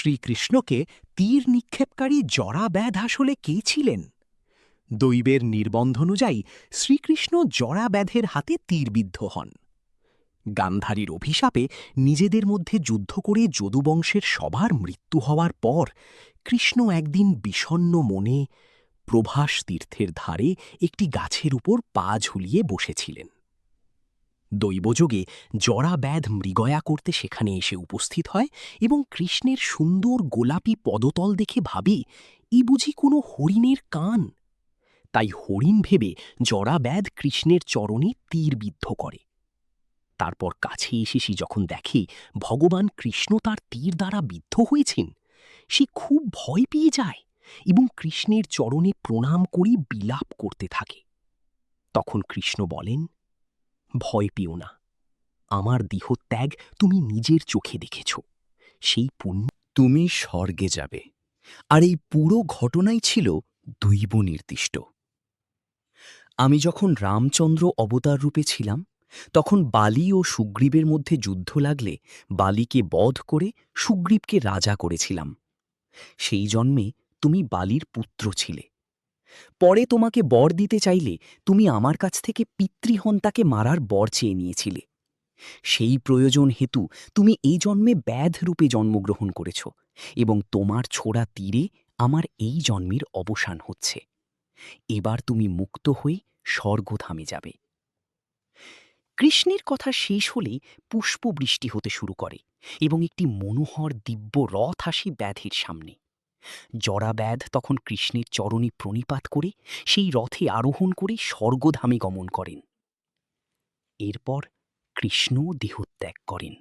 শ্রীকৃষ্ণকে তীর নিক্ষেপকারী জরাব্যাধ আসলে কে ছিলেন? দৈবের নির্বন্ধ অনুযায়ী শ্রীকৃষ্ণ জরাব্যাধের হাতে তীরবিদ্ধ হন। গান্ধারীর অভিশাপে নিজেদের মধ্যে যুদ্ধ করে যদুবংশের সবার মৃত্যু হওয়ার পর কৃষ্ণ একদিন বিষণ্ণ মনে প্রভাস তীর্থের ধারে একটি গাছের উপর পা ঝুলিয়ে বসেছিলেন। দৈবযোগে জরাব্যাধ মৃগয়া করতে সেখানে এসে উপস্থিত হয় এবং কৃষ্ণের সুন্দর গোলাপি পদতল দেখে ভাবি, ই বুঝি কোনো হরিণের কান। তাই হরিণ ভেবে জরাব্যাধ কৃষ্ণের চরণে তীরবিদ্ধ করে। তারপর কাছে এসে সে যখন দেখে ভগবান কৃষ্ণ তার তীর দ্বারা বিদ্ধ হয়েছেন, সে খুব ভয় পেয়ে যায় এবং কৃষ্ণের চরণে প্রণাম করে বিলাপ করতে থাকে। তখন কৃষ্ণ বলেন, ভয় পেও না, আমার দেহত্যাগ তুমি নিজের চোখে দেখেছ। সেই পুণ্য তুমি স্বর্গে যাবে, আর এই পুরো ঘটনাই ছিল দৈব নির্দিষ্ট। আমি যখন রামচন্দ্র অবতার রূপে ছিলাম, তখন বালি ও সুগ্রীবের মধ্যে যুদ্ধ লাগলে বালিকে বধ করে সুগ্রীবকে রাজা করেছিলাম। সেই জন্মে তুমি বালির পুত্র ছিলে। পরে তোমাকে বর দিতে চাইলে তুমি আমার কাছ থেকে পিতৃহন্তাকে মারার বর চেয়ে নিয়েছিলে। সেই প্রয়োজন হেতু তুমি এই জন্মে ব্যাধ রূপে জন্মগ্রহণ করেছ এবং তোমার ছোড়া তীরে আমার এই জন্মের অবসান হচ্ছে। এবার তুমি মুক্ত হয়ে স্বর্গধামে যাবে। কৃষ্ণের কথা শেষ হলেই পুষ্পবৃষ্টি হতে শুরু করে এবং একটি মনোহর দিব্য রথ আসে ব্যাধের সামনে। জরাব্যাধ তখন কৃষ্ণের চরণে প্রণিপাত করে সেই রথে আরোহণ করে স্বর্গধামে গমন করেন। এরপর কৃষ্ণ দেহত্যাগ করেন।